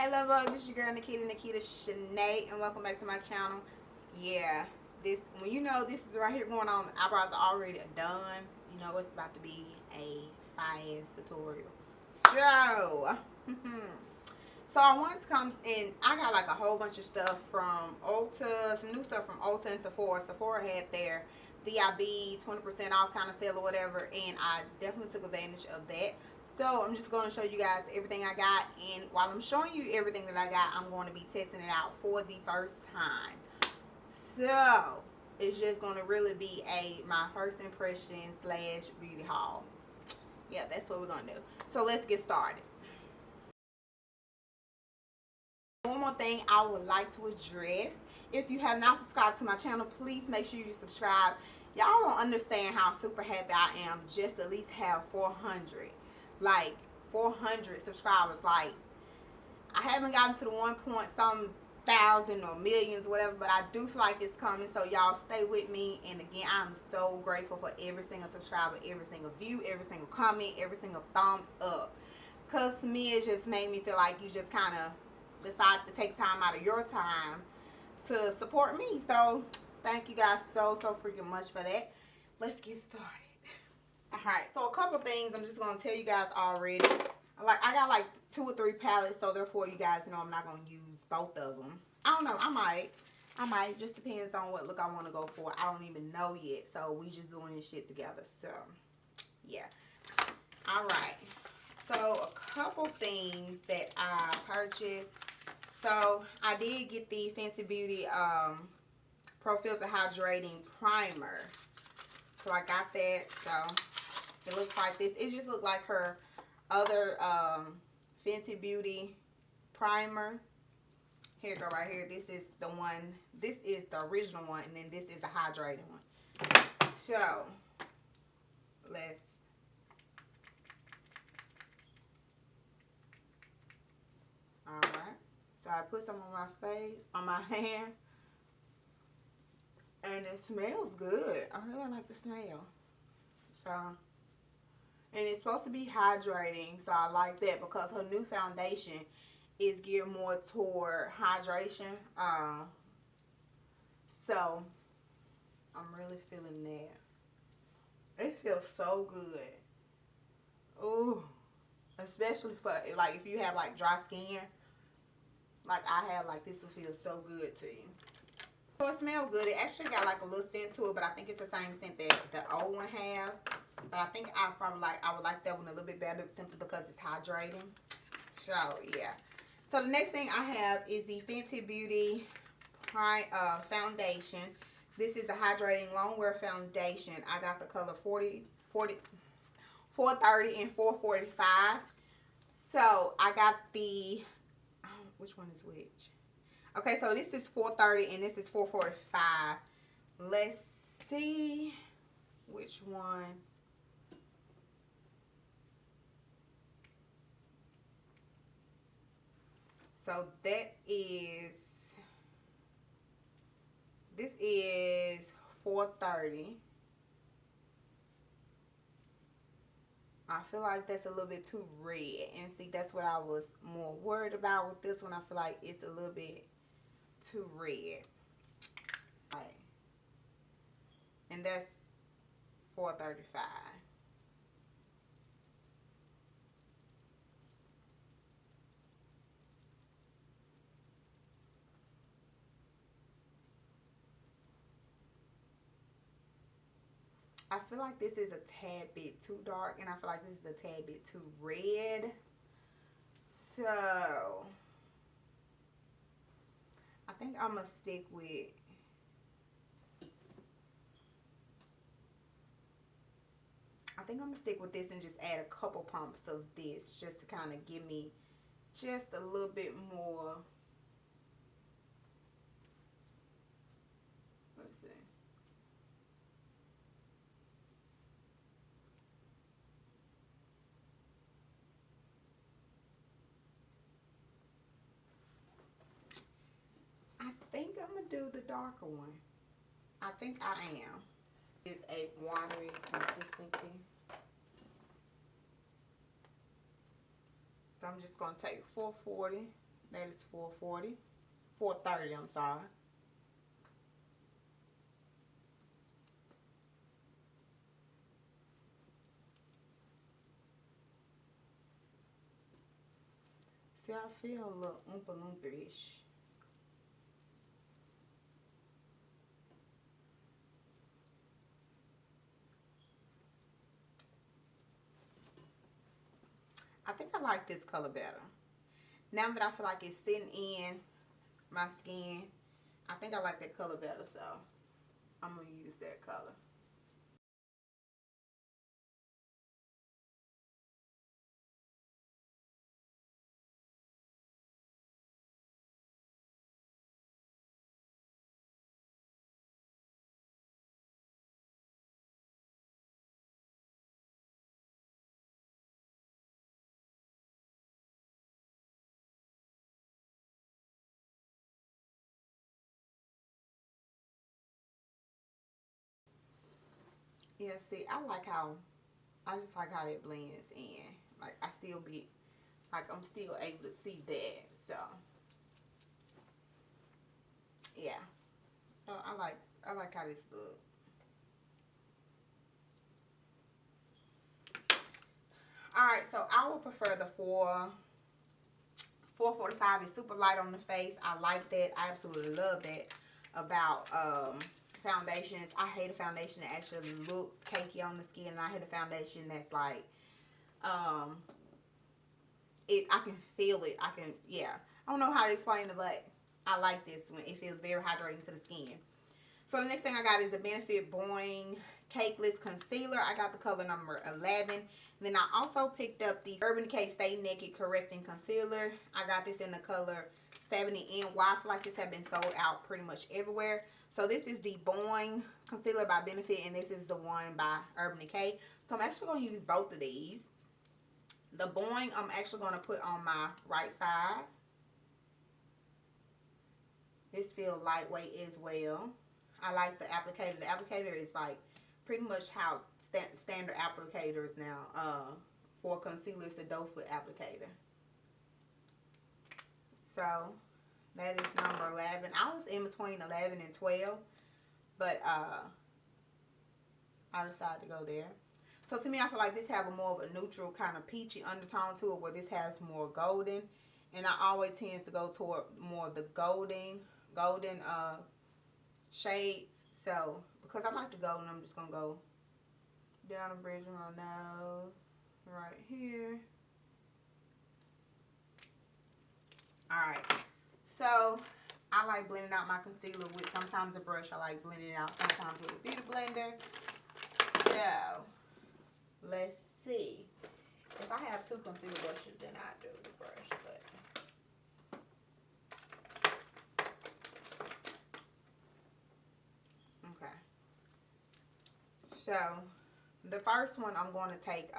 Hello, vlog. This is your girl Nikita Shanae, and welcome back to my channel. Yeah, when you know this is right here going on, eyebrows are already done. You know it's about to be a fire tutorial. So I wanted to come in. I got like a whole bunch of stuff from Ulta, some new stuff from Ulta and Sephora. Sephora had their VIB 20% off kind of sale or whatever, and I definitely took advantage of that. So I'm just going to show you guys everything I got, and while I'm showing you everything that I got, I'm going to be testing it out for the first time. So it's just going to really be my first impression / beauty haul. Yeah, that's what we're going to do. So let's get started. One more thing I would like to address. If you have not subscribed to my channel, please make sure you subscribe. Y'all don't understand how super happy I am just to at least have 400. Like 400 subscribers. Like, I haven't gotten to the 1,000 or millions, whatever, but I do feel like it's coming. So y'all stay with me. And again, I'm so grateful for every single subscriber, every single view, every single comment, every single thumbs up. Because to me, it just made me feel like you just kind of decide to take time out of your time to support me. So thank you guys so freaking much for that. Let's get started. Alright, so a couple things I'm just going to tell you guys already. I got like 2 or 3 palettes, so therefore you guys know I'm not going to use both of them. I don't know, I might. Just depends on what look I want to go for. I don't even know yet, so we just doing this shit together. So, yeah. Alright, so a couple things that I purchased. So, I did get the Fenty Beauty Pro Filter Hydrating Primer. So, I got that, so it looks like this. It just looked like her other Fenty Beauty primer. Here you go, right here. This is the one. This is the original one, and then this is a hydrating one. So let's. All right. So I put some on my face, on my hand, and it smells good. I really like the smell. So. And it's supposed to be hydrating, so I like that because her new foundation is geared more toward hydration. So I'm really feeling that. It feels so good. Ooh, especially for like if you have like dry skin, like I have, like this will feel so good to you. So it smells good. It actually got like a little scent to it, but I think it's the same scent that the old one have. But I think I would like that one a little bit better simply because it's hydrating. So yeah. So the next thing I have is the Fenty Beauty foundation. This is the hydrating long wear foundation. I got the color 430 and 445. So I got the which one is which? Okay, so this is 430 and this is 445. Let's see which one. So this is 430. I feel like that's a little bit too red. And see, that's what I was more worried about with this one. I feel like it's a little bit too red. Right. And that's 435. I feel like this is a tad bit too dark, and I feel like this is a tad bit too red. So I think I'm gonna stick with this and just add a couple pumps of this just to kind of give me just a little bit more. Let's see. I think I'm gonna do the darker one. I think I am. It's a watery consistency. So I'm just going to take 440 That is 440. 430, I'm sorry. See, I feel a little oompa loompa-ish. I think I like this color better. Now that I feel like it's sitting in my skin, I think I like that color better, so I'm going to use that color. Yeah, see, I just like how it blends in. Like, I still be, like, I'm still able to see that, so, yeah. So, I like how this looks. Alright, so I would prefer the 445 is super light on the face. I like that. I absolutely love that about foundations. I hate a foundation that actually looks cakey on the skin. And I hate a foundation that's like, I can feel it. Yeah. I don't know how to explain it, but I like this one. It feels very hydrating to the skin. So the next thing I got is the Benefit BOIING Cakeless Concealer. I got the color number 11. Then I also picked up the Urban Decay Stay Naked Correcting Concealer. I got this in the color 70N. I feel like this has been sold out pretty much everywhere. So this is the BOIING Concealer by Benefit, and this is the one by Urban Decay. So I'm actually going to use both of these. The BOIING I'm actually going to put on my right side. This feels lightweight as well. I like the applicator. The applicator is like pretty much how standard applicators now for concealer is a doe foot applicator. So that is number 11. I was in between 11 and 12, but I decided to go there. So to me, I feel like this has a more of a neutral kind of peachy undertone to it, where this has more golden, and I always tend to go toward more of the golden shades. So because I like the golden, I'm just gonna go down the bridge of my nose right here. Alright, so I like blending out my concealer with sometimes a brush. I like blending it out sometimes with a beauty blender. So let's see. If I have two concealer brushes, then I do the brush, but okay. So the first one I'm going to take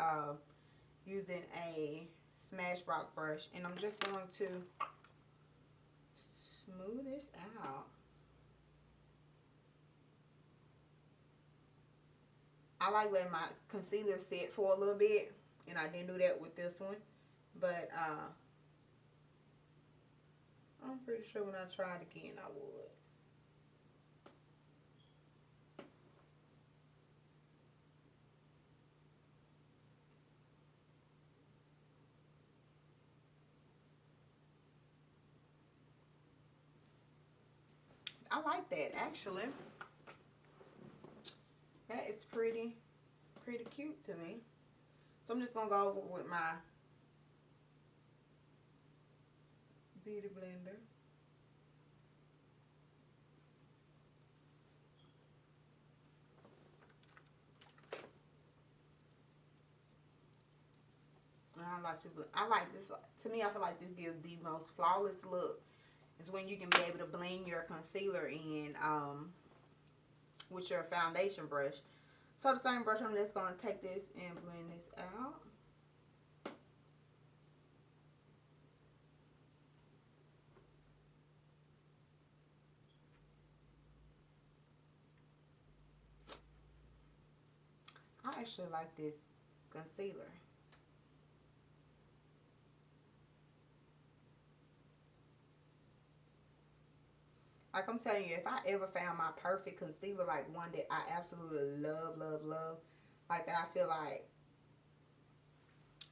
using a Smashbox brush, and I'm just going to smooth this out. I like letting my concealer sit for a little bit, and I didn't do that with this one, but I'm pretty sure when I try it again I would. I like that, actually. That is pretty cute to me. So I'm just going to go over with my beauty blender. I like this. To me, I feel like this gives the most flawless look. Is when you can be able to blend your concealer in with your foundation brush. So the same brush, I'm just going to take this and blend this out. I actually like this concealer. Like I'm telling you, if I ever found my perfect concealer, like one that I absolutely love, love, love, like that I feel like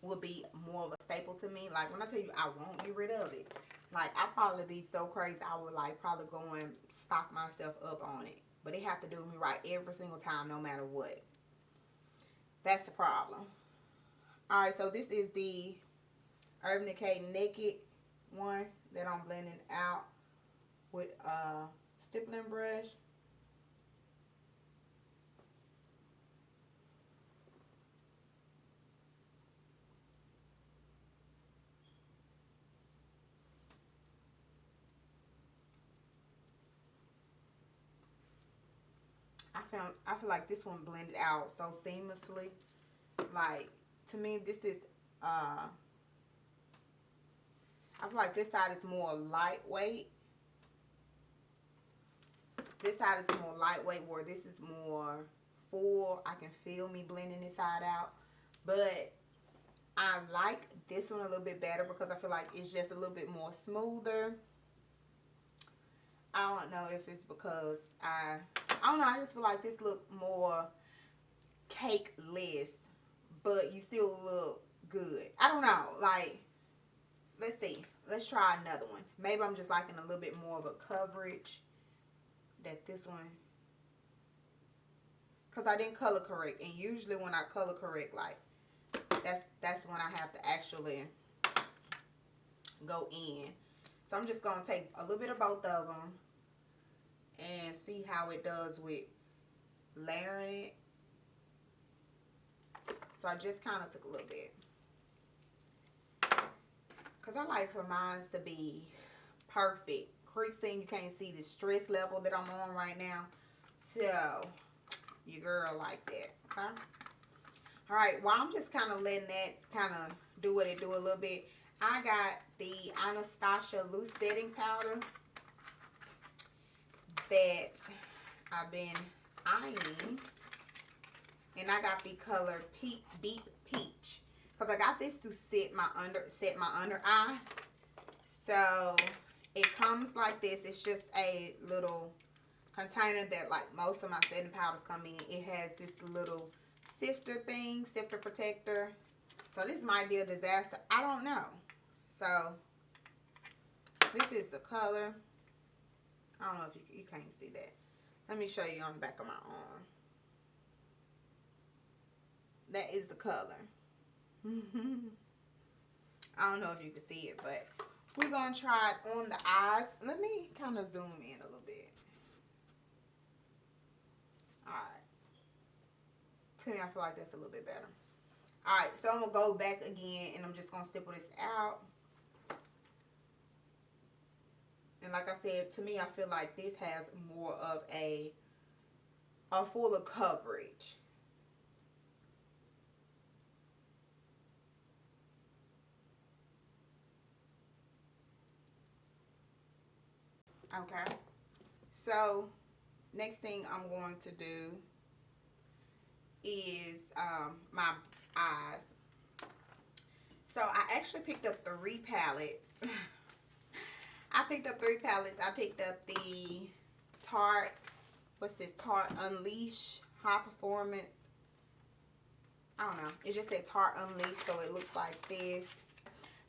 would be more of a staple to me. Like when I tell you I won't get rid of it, like I'd probably be so crazy I would like probably go and stock myself up on it. But it have to do me right every single time, no matter what. That's the problem. Alright, so this is the Urban Decay Naked one that I'm blending out with a stippling brush. I feel like this one blended out so seamlessly. Like to me this is I feel like this side is more lightweight. This side is more lightweight, where this is more full. I can feel me blending this side out. But I like this one a little bit better because I feel like it's just a little bit more smoother. I don't know if it's because I don't know. I just feel like this look more cake-less, but you still look good. I don't know. Like, let's see. Let's try another one. Maybe I'm just liking a little bit more of a coverage that this one, because I didn't color correct, and usually when I color correct, like that's when I have to actually go in. So I'm just gonna take a little bit of both of them and see how it does with layering it. So I just kind of took a little bit, because I like for mine to be perfect. Creasing, you can't see the stress level that I'm on right now. So, your girl like that, okay? Alright, well, I'm just kind of letting that kind of do what it do a little bit. I got the ANASTACIA Loose Setting Powder that I've been eyeing. And I got the color Deep Peach, because I got this to set my under eye. So it comes like this. It's just a little container that, like most of my setting powders come in. It has this little sifter thing, sifter protector. So this might be a disaster. I don't know. So this is the color. I don't know if you can't see that. Let me show you on the back of my arm. That is the color. I don't know if you can see it, but we're going to try it on the eyes. Let me kind of zoom in a little bit. Alright. To me, I feel like that's a little bit better. Alright, so I'm going to go back again, and I'm just going to stipple this out. And like I said, to me, I feel like this has more of a fuller coverage. Okay, so next thing I'm going to do is my eyes. So I actually picked up 3 palettes. I picked up 3 palettes. I picked up the Tarte, what's this, Tarte Unleash High Performance. I don't know. It just said Tarte Unleash, so it looks like this.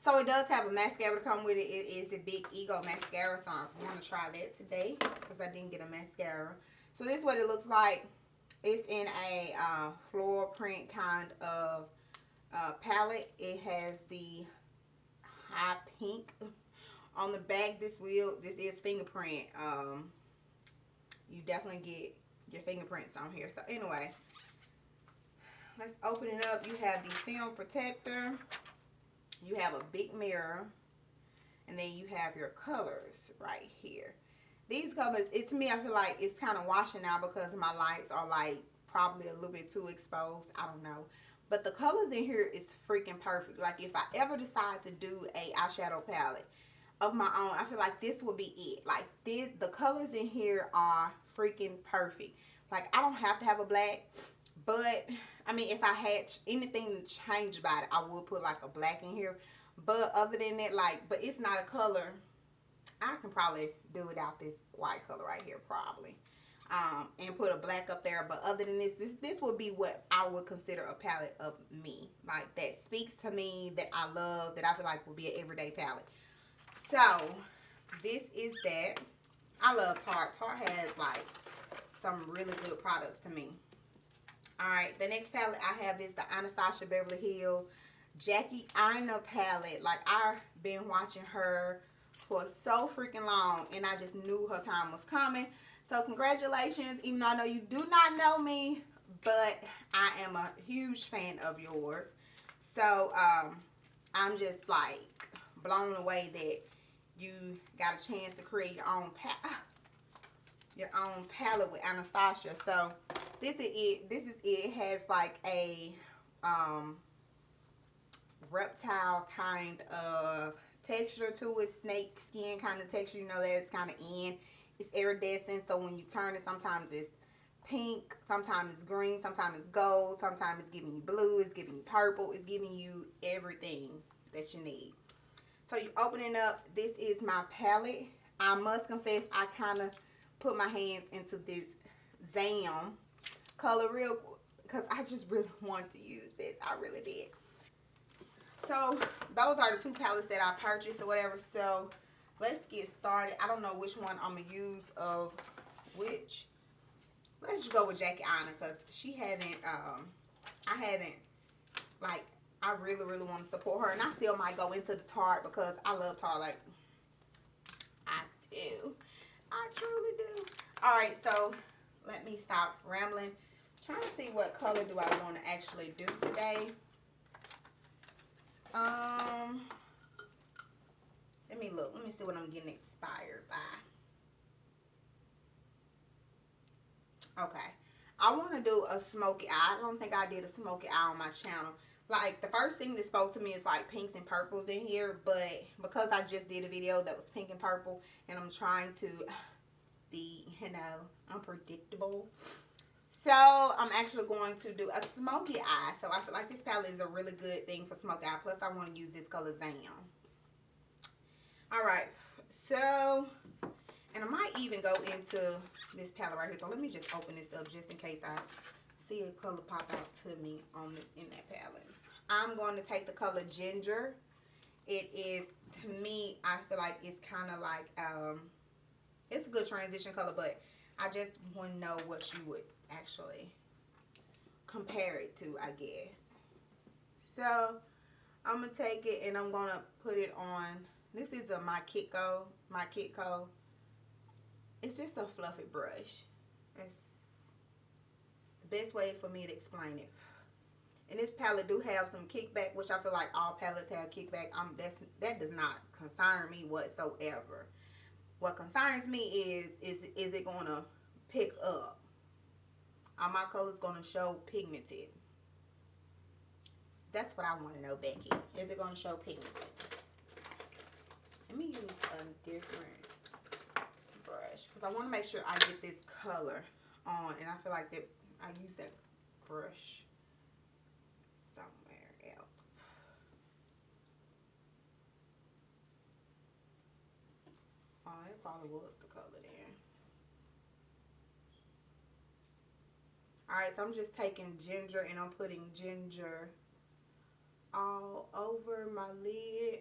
So it does have a mascara to come with it. It is a Big Ego mascara, so I'm going to try that today because I didn't get a mascara. So this is what it looks like. It's in a floral print kind of palette. It has the high pink on the back. This is fingerprint. You definitely get your fingerprints on here. So anyway, let's open it up. You have the film protector. You have a big mirror, and then you have your colors right here. These colors, to me, I feel like it's kind of washing out because my lights are like probably a little bit too exposed. I don't know. But the colors in here is freaking perfect. Like if I ever decide to do a eyeshadow palette of my own, I feel like this would be it. Like the colors in here are freaking perfect. Like I don't have to have a black, but I mean, if I had anything to change about it, I would put like a black in here. But other than that, like, but it's not a color I can probably do without this white color right here, probably. And put a black up there. But other than this would be what I would consider a palette of me. Like, that speaks to me, that I love, that I feel like would be an everyday palette. So, this is that. I love Tarte. Tarte has, like, some really good products to me. Alright, the next palette I have is the ANASTACIA Beverly Hills Jackie Aina palette. Like, I've been watching her for so freaking long, and I just knew her time was coming. So congratulations, even though I know you do not know me, but I am a huge fan of yours. So I'm just like blown away that you got a chance to create your own palette with ANASTACIA. So this is it. It has like a reptile kind of texture to it, snake skin kind of texture. You know that it's kind of in. It's iridescent, so when you turn it, sometimes it's pink, sometimes it's green, sometimes it's gold, sometimes it's giving you blue, it's giving you purple, it's giving you everything that you need. So you open it up. This is my palette. I must confess, I kind of put my hands into this Zam color real quick because I just really wanted to use this. I really did. So those are the two palettes that I purchased or whatever. So let's get started. I don't know which one I'm going to use of which. Let's just go with Jackie Aina because she haven't, I really, really want to support her. And I still might go into the Tarte because I love Tarte. Like, I do. I truly do. Alright, so let me stop rambling. Trying to see what color do I want to actually do today. Let me look. Let me see what I'm getting inspired by. Okay. I want to do a smoky eye. I don't think I did a smoky eye on my channel. Like, the first thing that spoke to me is like pinks and purples in here. But because I just did a video that was pink and purple, and I'm trying to be, you know, unpredictable. So, I'm actually going to do a smoky eye. So, I feel like this palette is a really good thing for smoky eye. Plus, I want to use this color Zam. Alright, so, and I might even go into this palette right here. So, let me just open this up just in case I see a color pop out to me on this, in that palette. I'm going to take the color Ginger. It is, to me, I feel like it's kind of like, it's a good transition color, but I just want to know what you would actually compare it to, I guess. So, I'm going to take it and I'm going to put it on. This is my Kitco. It's just a fluffy brush. It's the best way for me to explain it. And this palette do have some kickback, which I feel like all palettes have kickback. That does not concern me whatsoever. What concerns me is it going to pick up? Are my colors going to show pigmented? That's what I want to know, Becky. Is it going to show pigmented? Let me use a different brush because I want to make sure I get this color on, and I feel like that I use that brush somewhere else. Oh, it probably was the color then. Alright, so I'm just taking Ginger and I'm putting Ginger all over my lid.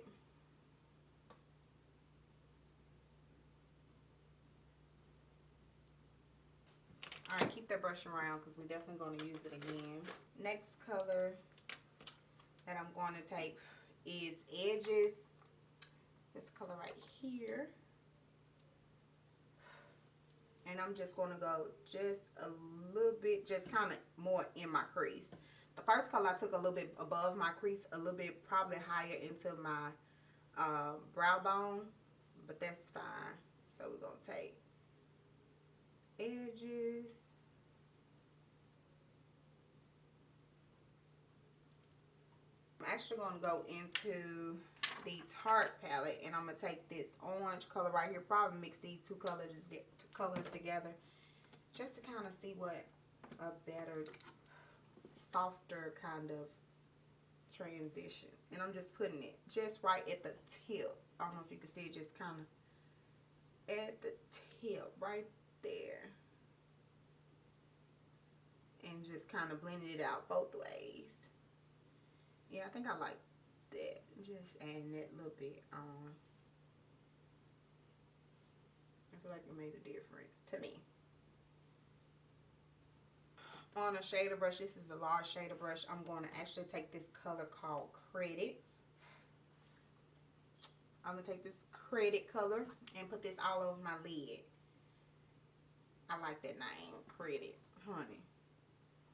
Alright, keep that brush around because we're definitely going to use it again. Next color that I'm going to take is Edges. This color right here. And I'm just going to go just a little bit, just kind of more in my crease. The first color I took a little bit above my crease, a little bit probably higher into my brow bone. But that's fine. So we're going to take Edges. I'm actually going to go into the Tarte palette, and I'm going to take this orange color right here, probably mix these two colors together just to kind of see what a better, softer kind of transition. And I'm just putting it just right at the tip. I don't know if you can see it, just kind of at the tip right there. And just kind of blending it out both ways. Yeah, I think I like that. Just adding that little bit on. I feel like it made a difference to me. On a shader brush, this is a large shader brush, I'm going to actually take this color called Credit. I'm going to take this Credit color and put this all over my lid. I like that name, Credit, honey.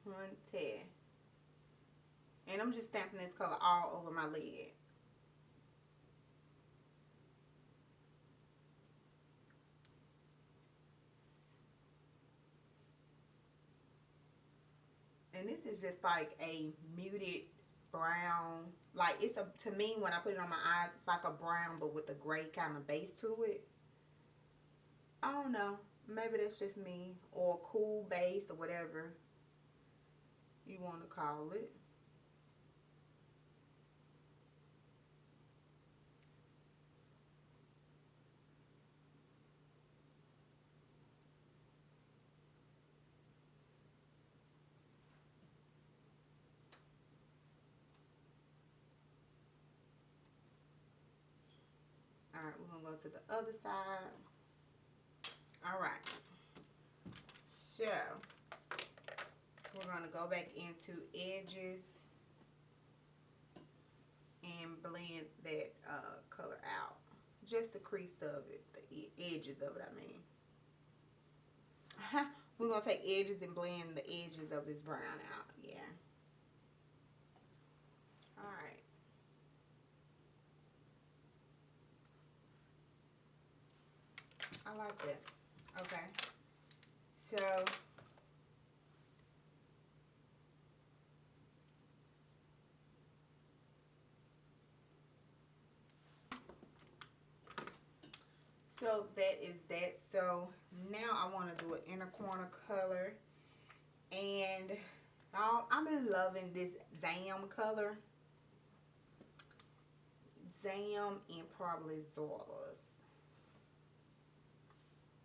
Hunty. And I'm just stamping this color all over my lid. And this is just like a muted brown. Like, it's a, to me, when I put it on my eyes, it's like a brown but with a gray kind of base to it. I don't know. Maybe that's just me. Or a cool base or whatever you want to call it. Alright, we're going to go to the other side. Alright. So, we're going to go back into edges and blend that color out. Just the crease of it, the edges of it, I mean. We're going to take edges and blend the edges of this brown out. Yeah. Alright. I like that. Okay. So, that is that. So now I want to do an inner corner color, and I've been loving this Zam color. Zam and probably Zorla's.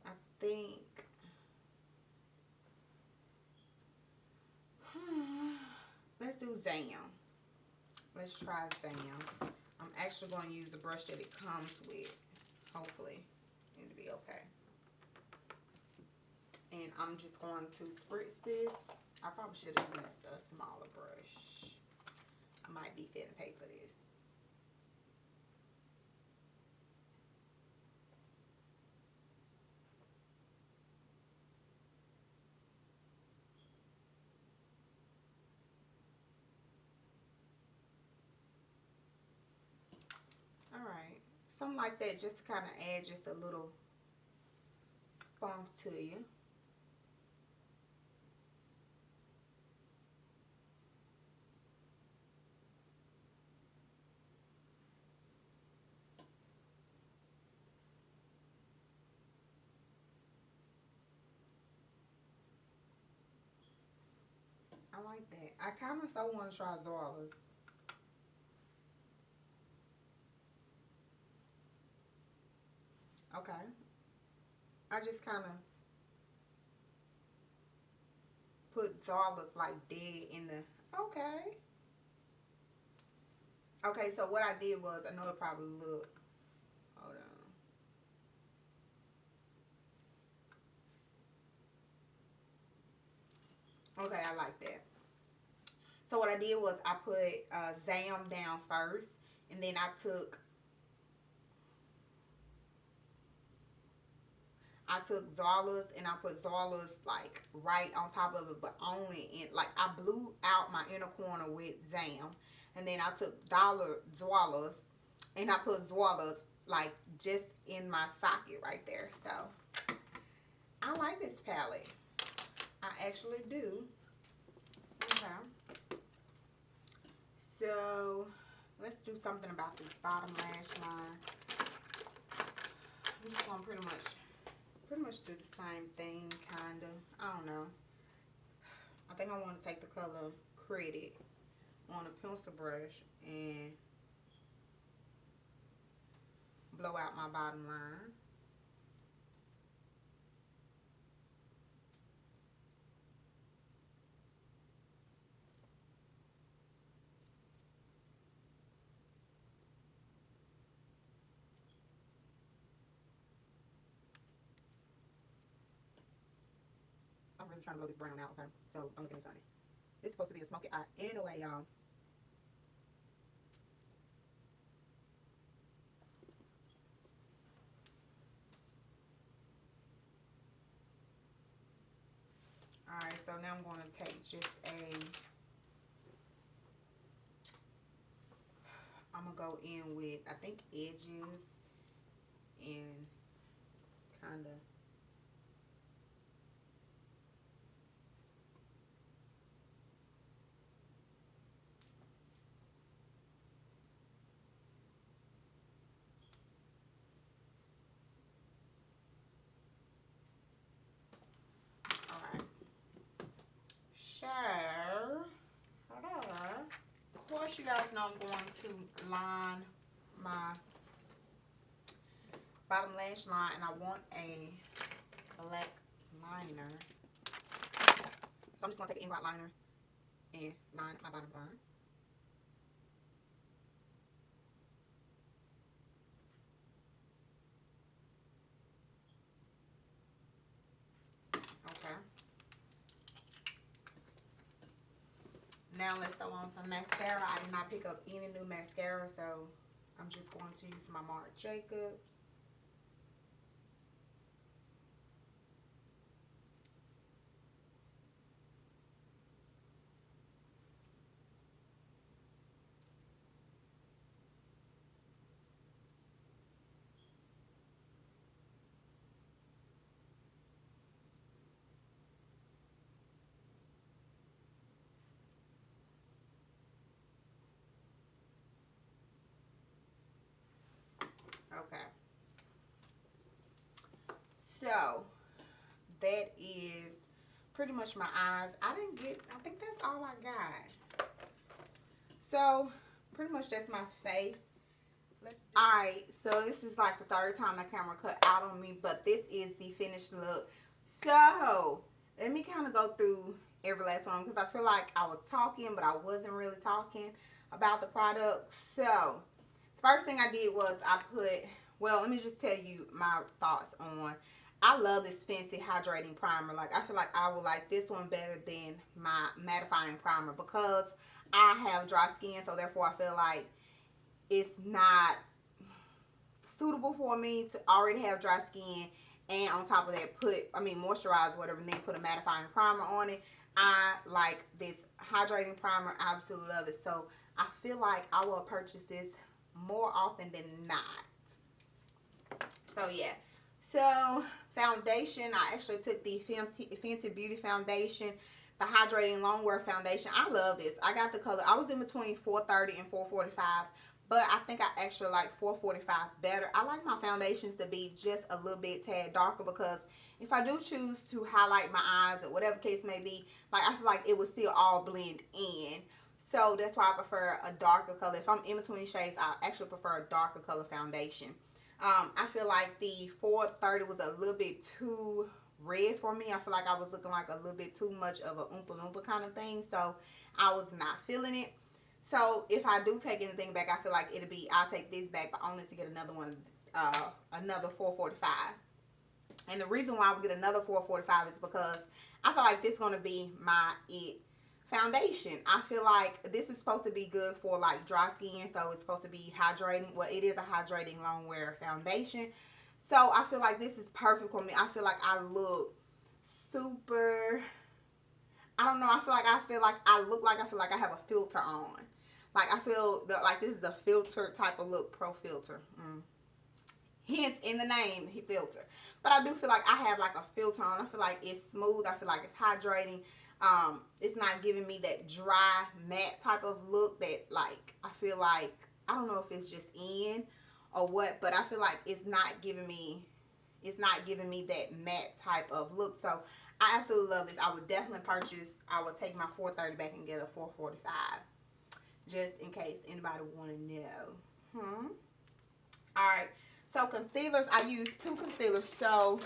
I think. Let's do Zam. Let's try Zam. I'm actually going to use the brush that it comes with. Hopefully it'll be okay. And I'm just going to spritz this. I probably should have used a smaller brush. I might be fit and pay for this. Alright, something like that, just to kind of add just a little spunk to you. I like that. I kind of so want to try Zorla's. Okay. I just kind of put Zorla's like dead in the... Okay. Okay, so what I did was, I know it probably looked... Hold on. Okay, I like that. So what I did was I put Zam down first, and then I took Zorla's, and I put Zorla's like right on top of it, but only in, like, I blew out my inner corner with Zam, and then I took Zorla's, and I put Zorla's like just in my socket right there. So I like this palette. I actually do. Okay. So let's do something about this bottom lash line. I'm just gonna pretty much do the same thing, kinda. I don't know. I think I want to take the color Credit on a pencil brush and blow out my bottom line. just trying to blow this brown out, okay? So don't look at me funny. This is supposed to be a smoky eye anyway, y'all. Alright, so now I'm going to take just I'm going to go in with, I think, edges and kind of of course, you guys know I'm going to line my bottom lash line, and I want a black liner. So I'm just going to take an ink liner and line my bottom line. Okay. Now let's throw on some mascara. I did not pick up any new mascara, so I'm just going to use my Marc Jacobs. Okay. So that is pretty much my eyes. I think that's all I got. So pretty much that's my face. Alright, so this is like the third time the camera cut out on me, but this is the finished look. So let me kind of go through every last one because I feel like I was talking, but I wasn't really talking about the product. So first thing I did was I put, well, let me just tell you my thoughts on, I love this FENTY hydrating primer. Like, I feel like I would like this one better than my mattifying primer because I have dry skin, so therefore I feel like it's not suitable for me to already have dry skin and on top of that moisturize whatever and then put a mattifying primer on it. I like this hydrating primer. I absolutely love it. So I feel like I will purchase this more often than not. So yeah. So foundation, I actually took the Fenty Beauty Foundation, the hydrating longwear foundation. I love this. I got the color. I was in between 430 and 445. But I think I actually like 445 better. I like my foundations to be just a little bit tad darker because if I do choose to highlight my eyes or whatever case may be, like I feel like it would still all blend in. So that's why I prefer a darker color. If I'm in between shades, I actually prefer a darker color foundation. I feel like the 430 was a little bit too red for me. I feel like I was looking like a little bit too much of a Oompa Loompa kind of thing. So I was not feeling it. So if I do take anything back, I feel like I'll take this back, but only to get another one, another 445. And the reason why I would get another 445 is because I feel like this is going to be my foundation. I feel like this is supposed to be good for like dry skin, so it's supposed to be hydrating. Well, it is a hydrating longwear foundation. So I feel like this is perfect for me. I feel like I look super, I don't know, I feel like I have a filter on. Like, I feel like this is a filter type of look, pro filter. Hence, in the name, filter. But I do feel like I have like a filter on. I feel like it's smooth. I feel like it's hydrating. It's not giving me that dry, matte type of look that, like, I feel like, I don't know if it's just in or what, but I feel like it's not giving me that matte type of look. So, I absolutely love this. I would definitely purchase, I would take my 430 back and get a 445. Just in case anybody want to know. Alright, so concealers, I use two concealers. So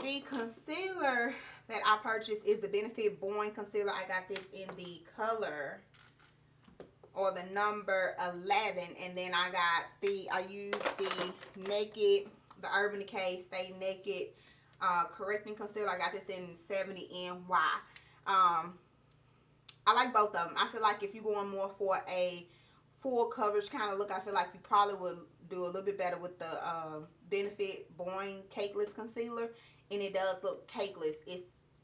the concealer that I purchased is the Benefit BOIING concealer. I got this in the color or the number 11, and then I used the Urban Decay Stay Naked correcting concealer. I got this in 70NY. I like both of them. I feel like if you're going more for a full coverage kind of look, I feel like you probably would do a little bit better with the Benefit BOIING Cakeless Concealer. And it does look cakeless.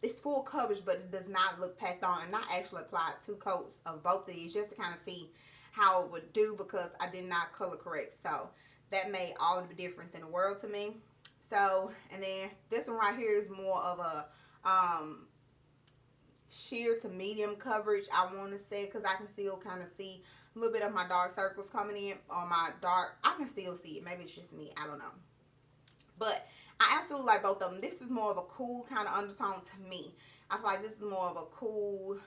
It's full coverage, but it does not look packed on. And I actually applied 2 coats of both of these just to kind of see how it would do, because I did not color correct. So that made all of the difference in the world to me. So, and then this one right here is more of a sheer to medium coverage, I want to say, because I can still kind of see a little bit of my dark circles coming in, or my dark, I can still see it. Maybe it's just me, I don't know. But I absolutely like both of them. This is more of a cool kind of undertone to me. I feel like this is more of a cool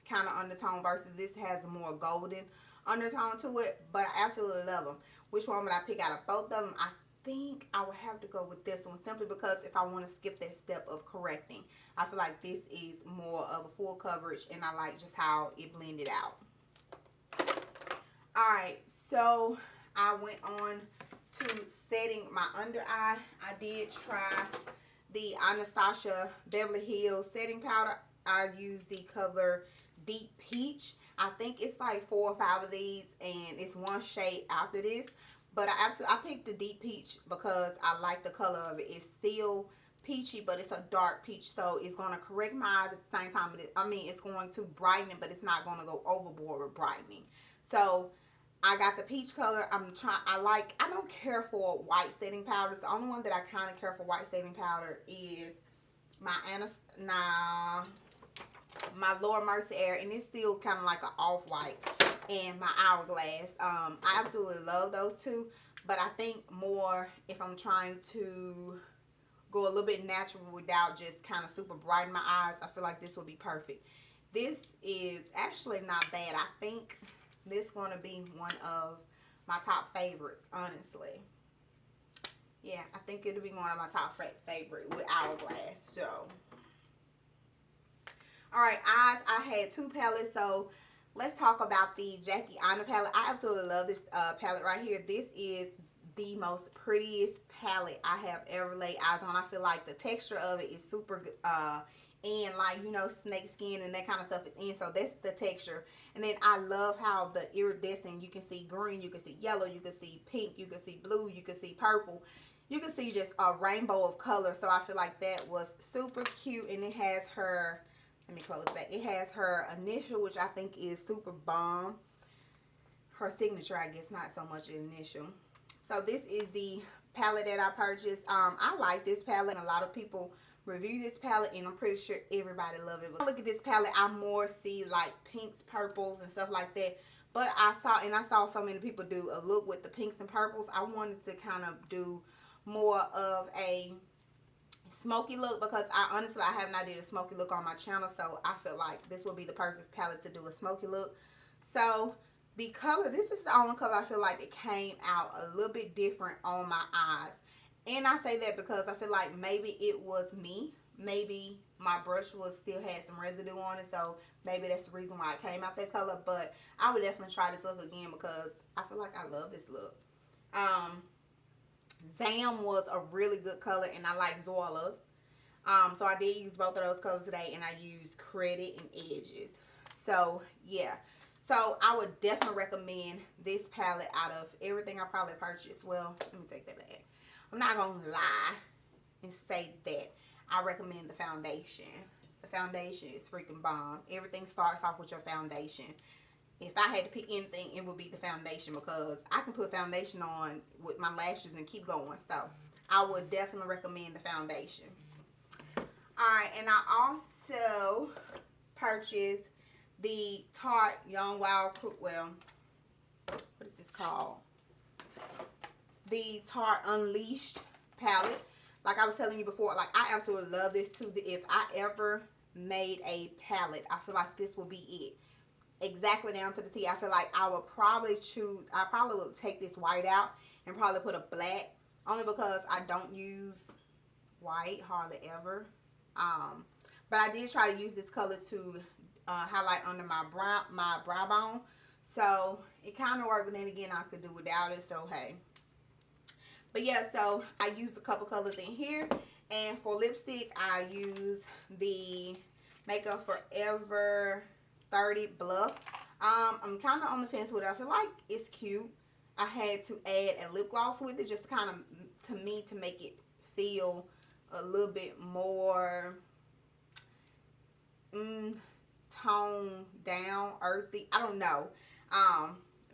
kind of undertone versus this has a more golden undertone to it. But I absolutely love them. Which one would I pick out of both of them? I think I would have to go with this one, simply because if I want to skip that step of correcting, I feel like this is more of a full coverage, and I like just how it blended out. Alright, so I went on to setting my under eye. I did try the Anastasia Beverly Hills setting powder. I used the color Deep Peach. I think it's like 4 or 5 of these, and it's one shade after this. But I picked the Deep Peach because I like the color of it. It's still peachy, but it's a dark peach, so it's going to correct my eyes at the same time. It's going to brighten it, but it's not going to go overboard with brightening. So I got the peach color. I don't care for white setting powders. The only one that I kind of care for white setting powder is my Laura Mercier Air, and it's still kind of like an off-white, and my Hourglass. I absolutely love those two, but I think more if I'm trying to go a little bit natural without just kind of super brighten my eyes, I feel like this would be perfect. This is actually not bad. I think this is going to be one of my top favorites, honestly. Yeah, I think it'll be one of my top favorite with Hourglass. So, alright, eyes, I had 2 palettes, so let's talk about the Jackie Aina palette. I absolutely love this palette right here. This is the most prettiest palette I have ever laid eyes on. I feel like the texture of it is super good, and like, you know, snake skin and that kind of stuff is in, so that's the texture. And then I love how the iridescent, you can see green, you can see yellow, you can see pink, you can see blue, you can see purple, you can see just a rainbow of color. So I feel like that was super cute. And it has her, let me close back, it has her initial, which I think is super bomb. Her signature, I guess, not so much an initial. So this is the palette that I purchased. I like this palette. A lot of people review this palette, and I'm pretty sure everybody love it. But look at this palette, I more see like pinks, purples, and stuff like that. But I saw so many people do a look with the pinks and purples. I wanted to kind of do more of a smoky look, because I have not did a smoky look on my channel, so I feel like this would be the perfect palette to do a smoky look. So the color, this is the only color I feel like it came out a little bit different on my eyes. And I say that because I feel like maybe it was me. Maybe my brush still had some residue on it, so maybe that's the reason why it came out that color. But I would definitely try this look again, because I feel like I love this look. Zam was a really good color, and I like Zoila's. So I did use both of those colors today, and I used Credit and Edges. So yeah. So I would definitely recommend this palette out of everything I probably purchased. Well, let me take that back. I'm not going to lie and say that I recommend the foundation. The foundation is freaking bomb. Everything starts off with your foundation. If I had to pick anything, it would be the foundation, because I can put foundation on with my lashes and keep going. So I would definitely recommend the foundation. Alright, and I also purchased the Tarte Young Wild, well, what is this called? The Tarte Unleashed palette. Like I was telling you before, like I absolutely love this too. If I ever made a palette, I feel like this will be it. Exactly down to the T. I feel like I would probably would take this white out and probably put a black, only because I don't use white hardly ever. But I did try to use this color to highlight under my brow bone. So it kind of worked, but then again I could do without it, so hey. But yeah, so I used a couple colors in here, And for lipstick, I use the Makeup Forever 30 Bluff. I'm kind of on the fence with it. I feel like it's cute. I had to add a lip gloss with it, just kind of, to me, to make it feel a little bit more toned down, earthy. I don't know.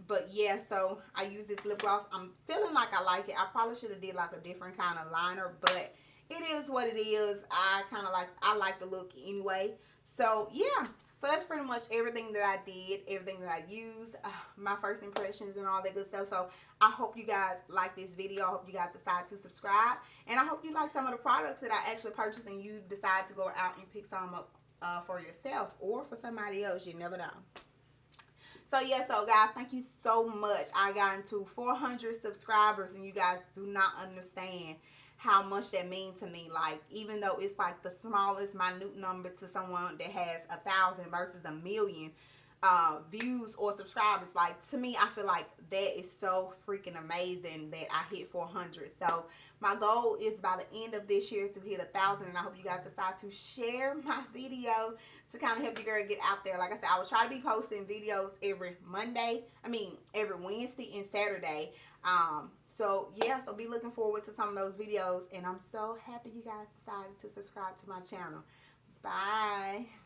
But yeah, so I use this lip gloss. I'm feeling like I like it. I probably should have did like a different kind of liner, but it is what it is. I like the look anyway. So yeah, so that's pretty much everything that I did, everything that I used, my first impressions and all that good stuff. So I hope you guys like this video. I hope you guys decide to subscribe, and I hope you like some of the products that I actually purchased and you decide to go out and pick some up for yourself or for somebody else. You never know. So yeah, so guys, thank you so much. I got into 400 subscribers, and you guys do not understand how much that means to me. Like, even though it's like the smallest minute number to someone that has 1,000 versus 1,000,000 views or subscribers, like, to me, I feel like that is so freaking amazing that I hit 400. So my goal is by the end of this year to hit 1,000, and I hope you guys decide to share my video to kind of help your girl get out there. Like I said, I will try to be posting videos every Wednesday and Saturday. So yeah, so be looking forward to some of those videos, and I'm so happy you guys decided to subscribe to my channel. Bye.